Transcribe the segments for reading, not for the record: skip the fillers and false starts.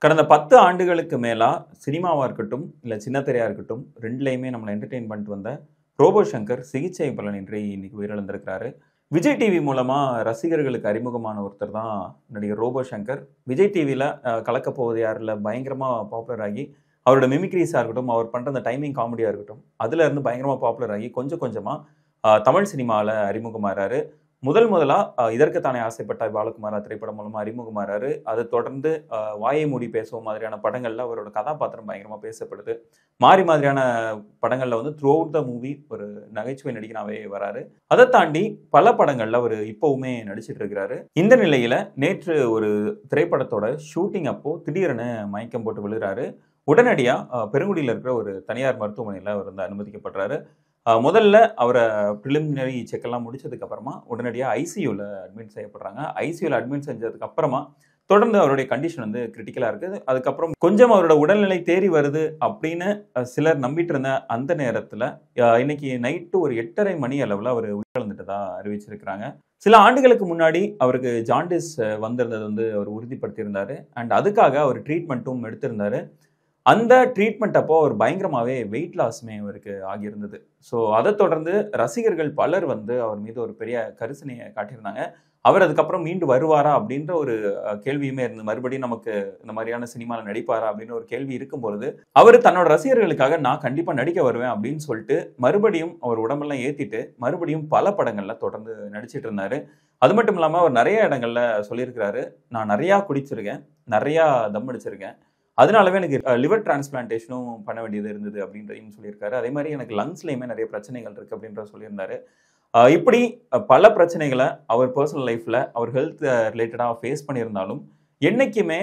கடந்த 10 ஆண்டுகளுக்கு மேலா சினிமாவா இருக்கட்டும், இல்ல சின்ன திரையா இருக்கட்டும், 2லயுமே நம்மள என்டர்டெயின் பண்ணிட்டு வந்த ரோபோ சங்கர் சிகிச்சை பலனின்றி இன்னைக்கு உயிரிழந்திருக்கிறாரு. விஜய் டிவி மூலமா ரசிகர்களுக்கு அறிமுகமான ஒருத்தர் தான் நடிகர் ரோபோ சங்கர். விஜய் டிவில கலக்கப் போவது யாருல பயங்கரமா பாப்புலர் ஆகி, அவரோட மிமிக்ரீஸா இருக்கட்டும், அவர் பண்ற அந்த டைமிங் காமெடியா இருக்கட்டும், அதுல இருந்து பயங்கரமா பாப்புலர் ஆகி கொஞ்சம் கொஞ்சமா தமிழ் சினிமால அறிமுகமாறாரு. முதலா இதற்குத்தானே ஆசைப்பட்டாய் பாலகுமாரா திரைப்படம் மூலமா அறிமுகமாறாரு. அது தொடர்ந்து வாயை மூடி பேசுவோம் மாதிரியான படங்கள்ல அவரோட கதாபாத்திரம் பயங்கரமா பேசப்படுது. மாறி மாதிரியான படங்கள்ல வந்து த்ரூ அவுட் த மூவி ஒரு நகைச்சுவை நடிகனாவே வராரு. அதை தாண்டி பல படங்கள்ல அவர் இப்பவுமே நடிச்சிட்டு இருக்கிறாரு. இந்த நிலையில நேற்று ஒரு திரைப்படத்தோட ஷூட்டிங் அப்போ திடீரென மயக்கம் போட்டு விழுறாரு. உடனடியா பெருங்குடியில இருக்கிற ஒரு தனியார் மருத்துவமனையில அவர் வந்து அனுமதிக்கப்படுறாரு. முதல்ல அவர பிரிலிமினரி செக் எல்லாம் முடிச்சதுக்கு அப்புறமா உடனடியா ஐசியூல அட்மிட் செய்யப்படுறாங்க. ஐசியூல அட்மிட் செஞ்சதுக்கு அப்புறமா தொடர்ந்து அவருடைய கண்டிஷன் வந்து கிரிட்டிக்கலா இருக்கு. அதுக்கப்புறம் கொஞ்சம் அவரோட உடல்நிலை தேறி வருது அப்படின்னு சிலர் நம்பிட்டு இருந்த அந்த நேரத்துல இன்னைக்கு நைட்டு ஒரு 8:30 மணி அளவுல அவர் உயிரிழந்துட்டதா அறிவிச்சிருக்கிறாங்க. சில ஆண்டுகளுக்கு முன்னாடி அவருக்கு ஜாண்டிஸ் வந்திருந்தது வந்து அவர் உறுதிப்படுத்தியிருந்தாரு. அண்ட் அதுக்காக அவர் ட்ரீட்மெண்ட்டும் எடுத்திருந்தாரு. அந்த ட்ரீட்மெண்ட் அப்போ அவர் பயங்கரமாவே வெயிட் லாஸ்மே அவருக்கு ஆகியிருந்தது. ஸோ அதை தொடர்ந்து ரசிகர்கள் பலர் வந்து அவர் மீது ஒரு பெரிய கரிசனையை காட்டியிருந்தாங்க. அவர் அதுக்கப்புறம் மீண்டு வருவாரா அப்படின்ற ஒரு கேள்வியுமே இருந்தது. மறுபடியும் நமக்கு இந்த மாதிரியான சினிமால நடிப்பாரா அப்படின்னு ஒரு கேள்வி இருக்கும்பொழுது, அவர் தன்னோட ரசிகர்களுக்காக நான் கண்டிப்பா நடிக்க வருவேன் அப்படின்னு சொல்லிட்டு மறுபடியும் அவர் உடம்பெல்லாம் ஏத்திட்டு மறுபடியும் பல படங்கள்ல தொடர்ந்து நடிச்சிட்டு இருந்தாரு. அது மட்டும் இல்லாம அவர் நிறைய இடங்கள்ல சொல்லியிருக்கிறாரு, நான் நிறைய குடிச்சிருக்கேன், நிறைய தம் அடிச்சிருக்கேன். அதனாலவே எனக்கு லிவர் டிரான்ஸ்பிளான்டேஷனும் பண்ண வேண்டியது இருந்தது அப்படின்றதையும் சொல்லியிருக்காரு. அதே மாதிரி எனக்கு லங்ஸ்லயுமே நிறைய பிரச்சனைகள் இருக்கு அப்படின்றத சொல்லியிருந்தாரு. இப்படி பல பிரச்சனைகளை அவர் பர்சனல் லைஃப்ல அவர் ஹெல்த் ரிலேட்டடா ஃபேஸ் பண்ணியிருந்தாலும் என்னைக்குமே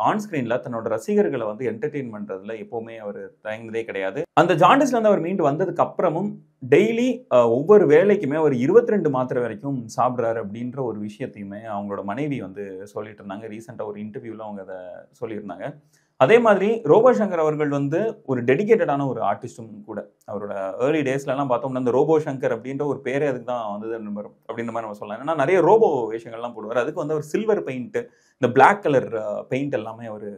ஆன் ஸ்கிரீன்ல தன்னோட ரசிகர்களை வந்து என்டர்டெயின் பண்றதுல எப்பவுமே அவர் தயங்கினதே கிடையாது. அந்த ஜாண்டிஸ்ல இருந்து அவர் மீண்டு வந்ததுக்கு அப்புறமும் டெய்லி ஒவ்வொரு வேலைக்குமே அவர் 22 மாத்திரை வரைக்கும் சாப்பிடுறாரு அப்படின்ற ஒரு விஷயத்தையுமே அவங்களோட மனைவி வந்து சொல்லிட்டு இருந்தாங்க. ரீசெண்டா ஒரு இன்டர்வியூல அவங்க அதை சொல்லியிருந்தாங்க. அதே மாதிரி ரோபோ சங்கர் அவர்கள் வந்து ஒரு டெடிகேட்டடான ஒரு ஆர்டிஸ்டும் கூட. அவரோட ஏர்லி டேஸ்ல எல்லாம் பார்த்தோம்னா இந்த ரோபோ சங்கர் அப்படின்ற ஒரு பேரே அதுக்கு தான் வந்தது அப்படின்ற மாதிரி நம்ம சொல்லலாம். ஏன்னா நிறைய ரோபோ வேஷங்கள்லாம் போடுவார். அதுக்கு வந்து அவர் சில்வர் பெயிண்ட், இந்த பிளாக் கலர் பெயிண்ட் எல்லாமே அவர்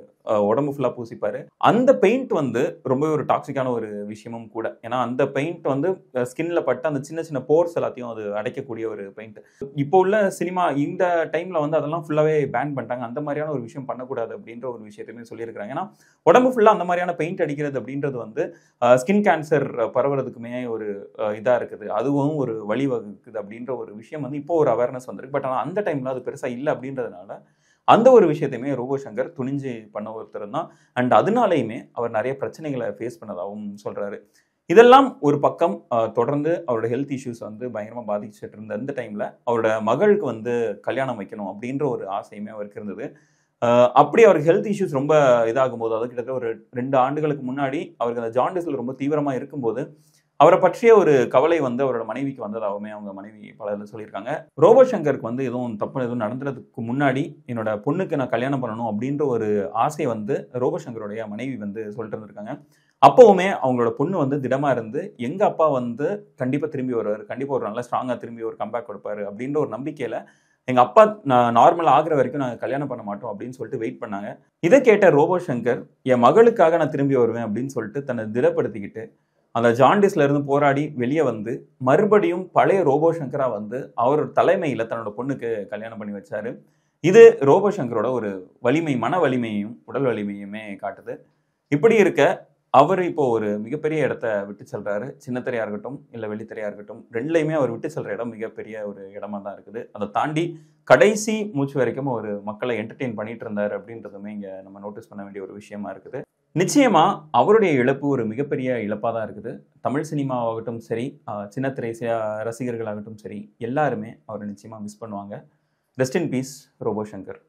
உடம்பு ஃபுல்லா பூசிப்பாரு. அந்த பெயிண்ட் வந்து ரொம்பவே ஒரு டாக்ஸிக்கான ஒரு விஷயமும் கூட. ஏன்னா அந்த பெயிண்ட் வந்து ஸ்கின்ல பட்டு அந்த சின்ன சின்ன போர்ஸ் எல்லாத்தையும் அது அடைக்கக்கூடிய ஒரு பெயிண்ட். இப்போ உள்ள சினிமா இந்த டைம்ல வந்து அதெல்லாம் ஃபுல்லாவே பேன் பண்ணிட்டாங்க. அந்த மாதிரியான ஒரு விஷயம் பண்ணக்கூடாது அப்படின்ற ஒரு விஷயத்தையுமே சொல்லியிருக்காங்க. ஏன்னா உடம்பு ஃபுல்லா அந்த மாதிரியான பெயிண்ட் அடிக்கிறது அப்படின்றது வந்து ஸ்கின் கேன்சர் பரவுறதுக்குமே ஒரு இதா இருக்குது. அதுவும் ஒரு வழிவகுக்குது அப்படின்ற ஒரு விஷயம் வந்து இப்போ ஒரு அவேர்னஸ் வந்திருக்கு. பட் ஆனால் அந்த டைம்ல அது பெருசா இல்லை அப்படின்றதுனால அந்த ஒரு விஷயத்தையுமே ரோபோ சங்கர் துணிஞ்சு பண்ண ஒருத்தர் தான். அண்ட் அதனாலேயுமே அவர் நிறைய பிரச்சனைகளை ஃபேஸ் பண்ணதாகவும் சொல்றாரு. இதெல்லாம் ஒரு பக்கம் தொடர்ந்து அவரோட ஹெல்த் இஷ்யூஸ் வந்து பயங்கரமா பாதிச்சுட்டு இருந்த அந்த டைம்ல அவரோட மகளுக்கு வந்து கல்யாணம் வைக்கணும் அப்படின்ற ஒரு ஆசையுமே அவருக்கு இருந்தது. அப்படி அவருக்கு ஹெல்த் இஷ்யூஸ் ரொம்ப இதாகும் போது, அதாவது கிட்டத்தட்ட ஒரு 2 ஆண்டுகளுக்கு முன்னாடி அவருக்கு அந்த ஜாண்டிஸ்ல ரொம்ப தீவிரமா இருக்கும்போது அவரை பற்றிய ஒரு கவலை வந்து அவரோட மனைவிக்கு வந்ததாகவுமே அவங்க மனைவி பல சொல்லியிருக்காங்க. ரோபோ சங்கருக்கு வந்து எதுவும் தப்பு எதுவும் நடந்துறதுக்கு முன்னாடி என்னோட பொண்ணுக்கு நான் கல்யாணம் பண்ணணும் அப்படின்ற ஒரு ஆசை வந்து ரோபோ சங்கருடைய மனைவி வந்து சொல்லிட்டு இருந்திருக்காங்க. அப்பவுமே அவங்களோட பொண்ணு வந்து திடமா இருந்து எங்க அப்பா வந்து கண்டிப்பா திரும்பி வருவாரு, கண்டிப்பா ஒரு நல்ல ஸ்ட்ராங்கா திரும்பி ஒரு கம்பேக் கொடுப்பாரு அப்படின்ற ஒரு நம்பிக்கையில எங்க அப்பா நான் நார்மல் ஆகுற வரைக்கும் நாங்க கல்யாணம் பண்ண மாட்டோம் அப்படின்னு சொல்லிட்டு வெயிட் பண்ணாங்க. இதை கேட்ட ரோபோ சங்கர் என் மகளுக்காக நான் திரும்பி வருவேன் அப்படின்னு சொல்லிட்டு தன்னை திடப்படுத்திக்கிட்டு அந்த ஜாண்டிஸ்ல இருந்து போராடி வெளியே வந்து மறுபடியும் பழைய ரோபோ சங்கரா வந்து அவர் தலைமையில தன்னோட பொண்ணுக்கு கல்யாணம் பண்ணி வச்சாரு. இது ரோபோ சங்கரோட ஒரு வலிமை, மன வலிமையையும் உடல் வலிமையுமே காட்டுது. இப்படி இருக்க அவர் இப்போ ஒரு மிகப்பெரிய இடத்த விட்டு செல்றாரு. சின்ன திரையா இருக்கட்டும், இல்ல வெள்ளித்திரையா இருக்கட்டும், 2லயுமே அவர் விட்டு செல்ற இடம் மிகப்பெரிய ஒரு இடமா தான் இருக்குது. அதை தாண்டி கடைசி மூச்சு வரைக்கும் ஒரு மக்களை என்டர்டெயின் பண்ணிட்டு இருந்தாரு அப்படின்றதுமே இங்க நம்ம நோட்டீஸ் பண்ண வேண்டிய ஒரு விஷயமா இருக்குது. நிச்சயமா அவருடைய இழப்பு ஒரு மிகப்பெரிய இழப்பா தான் இருக்குது. தமிழ் சினிமாவாகட்டும் சரி, சின்ன திரை ரசிகர்களாகட்டும் சரி, எல்லாருமே அவரை நிச்சயமா மிஸ் பண்ணுவாங்க. Rest in peace Robo Shankar.